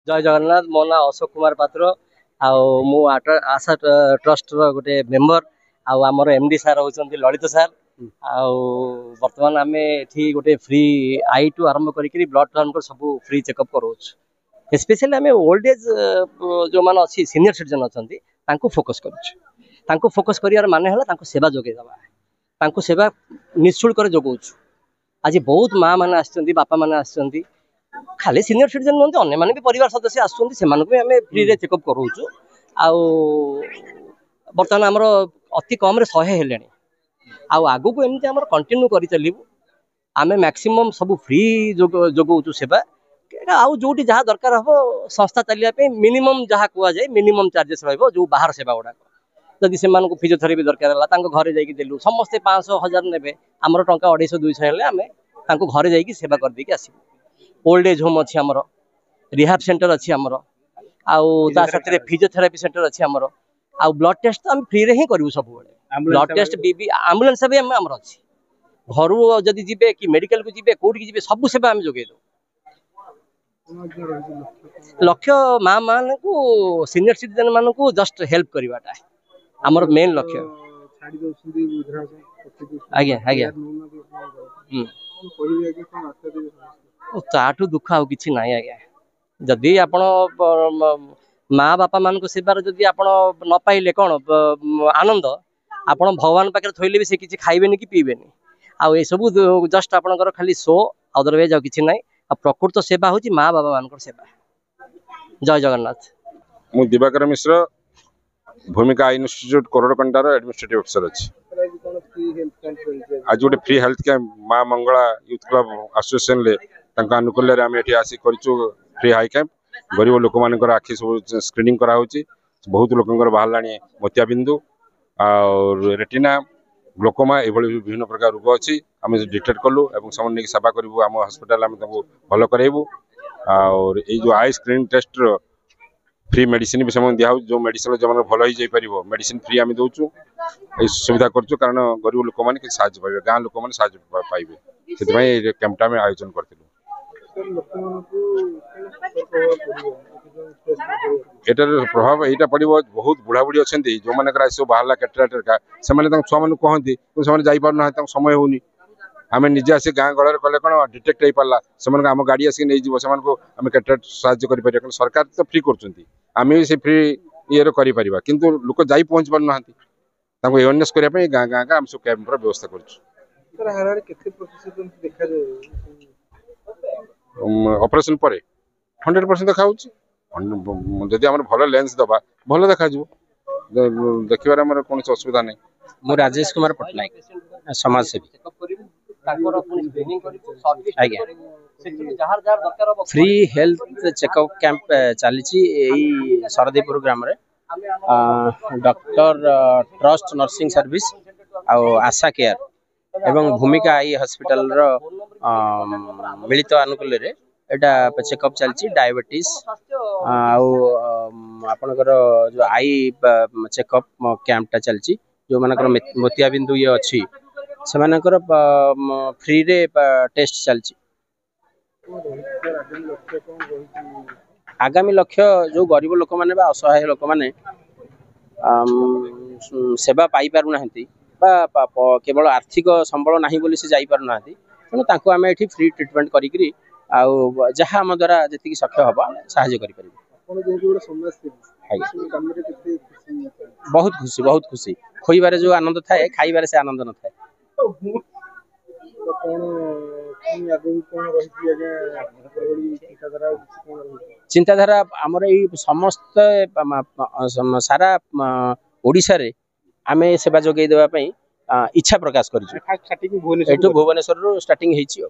जय जगन्नाथ मो ना अशोक कुमार पात्र मु आशा ट्रस्ट गोटे मेंबर आमर एमडी सार होती ललित सार बर्तमान आम ये गोटे फ्री आई टू आरंभ करी ब्लड ट्रांसफर सब फ्री चेकअप करोच स्पेशली आम ओल्ड एज जो मान अच्छी सीनियर सिटीजन अच्छा फोकस करूँ फोकस कर माने है सेवा जोगेदेवा सेवा निःशुल्क जोगाऊ आज बहुत माँ मैंने आसछन्ती बापा मैंने आसछन्ती खाली सीनियर सिटीजन नुहत अन्य मैंने भी परिवार सदस्य आसुँच फ्री रे चेकअप करोचु बर्तमान आमर अति कम 100 हेले आगु को एमती आमर कंटिन्यू कर चलू आम मैक्सिमम सब फ्री जोगाऊ सेवा आउ जो जहाँ दरकार हम संस्था चलिए मिनिमम जहाँ कहुए मिनिमम चार्जेस रो बाहर सेवा गुड़ाक जदि से फिजियोथेरापी दरकार है घरे जाकि देलु समस्ते 500,000 ने आमर टंका 250-200 हेल्ले आम घरे जाकि सेवा करदेकी आसबू ओल्ड एज होम अच्छी आमर रिहाब सेंटर अच्छी आमर आते फिजियोथेरापी सेंटर अच्छी आमर आ ब्लड टेस्ट तो आम फ्री रे ही करूँ सब ब्लड टेस्ट बीबी आम्बुलेंस भी आमर अच्छी घर जदि जीवे कि मेडिकल को जीवे कौट की सब सेवा आम जोगे दो लक्ष्य माँ मान को सीनियर सिटीजन मान को जस्ट हेल्प करवाटा आमर मेन लक्ष्य आज्ञा आज्ञा ताठू दुख आउ कि ना आज्ञा जदि आपण माँ बापा मान सेवार जदि आपण न पाइले कौन आनंद आपण भगवान पाखे थोइले भी से किसी खाइबेनी कि पीबेनी आउ ये सब जस्ट आपणकर खाली शो अदरवाइज आउ कि ना प्रकृत सेवा हूँ माँ बाबा मान सेवा। जय जगन्नाथ। मु दिवाकर मिश्र भूमिका आई इंस्टीट्यूट कोरडकंडार एडमिनिस्ट्रेटिव ऑफिसर अच्छी आज गोटे फ्री हेल्थ कैंप माँ मंगला यूथ क्लब एसोसिएशन ले अनुकूल आम ये आसी करूँ फ्री हाई कैंप गरीब लोक मान आखि सब स्क्रीनिंग करा बहुत लोक बाहर मोतियाबिंदु और रेटिना ग्लोकोमा ये विभिन्न प्रकार रोग अच्छी आम डिटेक्ट कलु और सेवा करूँ आम हस्पिटाल भल करेबू और ये जो आई स्क्रीनिंग टेस्ट फ्री मेडिसिन भी समय दिया जो मेडिसिन जो भल हो जापर मेडिसिन फ्री आम दौचु सुविधा करूँ कारण गरीब लोक मैंने साहय पाइबे गाँ लोक मैंने साहय पाइबे से कैंपटा आम आयोजन करूँ एटार प्रभाव यहाँ पड़ो बहुत बुढ़ा बुढ़ी अच्छा जो मान सब बाहर कैटराक्ट से छुआ मान कहती से जापार समय होनी आम निजे आसी गाँ गलर कले कौन डिटेक्ट हो पारा से आम गाड़ी आसिक नहीं आम कैटराक्ट साहय कर सरकार तो फ्री करें से फ्री ये कर कितु लोक जा पहुँच पार ना एवेयरनेस करने गाँ गाँ आम सब कैंपर व्यवस्था ऑपरेशन पर 100% देखा जदि आम भल लेंस दबा भल देखा देखिबार कौन असुविधा नहीं। मु राजेश कुमार पट्टनायक समाजसेवी फ्री हेल्थ चेकअप कैंप चली सरदीपुर ग्राम डॉक्टर ट्रस्ट नर्सिंग सर्विस आशा केयर एवं भूमिका आई हॉस्पिटल मिलित अनुकूल एटा चेकअप चलची डायबिटीज आपनकर जो आई चेकअप कैंपटा चलची जो मानकर मोतियाबिंदु ये अच्छी से मानकर फ्री रे टेस्ट चलची आगामी लक्ष्य जो गरीब लोक माने बा असहाय लोक माने सेवा पाई पारु नाहंती बा केवल आर्थिक संबल नाही बोली से जाई पारु नाहंती तेणु तांको आमे एठी फ्री ट्रीटमेंट करिकरी आउ जहाँ आम द्वारा जी सक्षम हम साहय कर बहुत खुशी खोइबारे जो आनंद थाए खाइबारे से आनंद न थाए चिंताधारा आमर ये समस्त सारा ओडिशा रे आमे सेवा जोगई देबा इच्छा प्रकाश करूँ भुवनेश्वर स्टार्टिंग होइछि।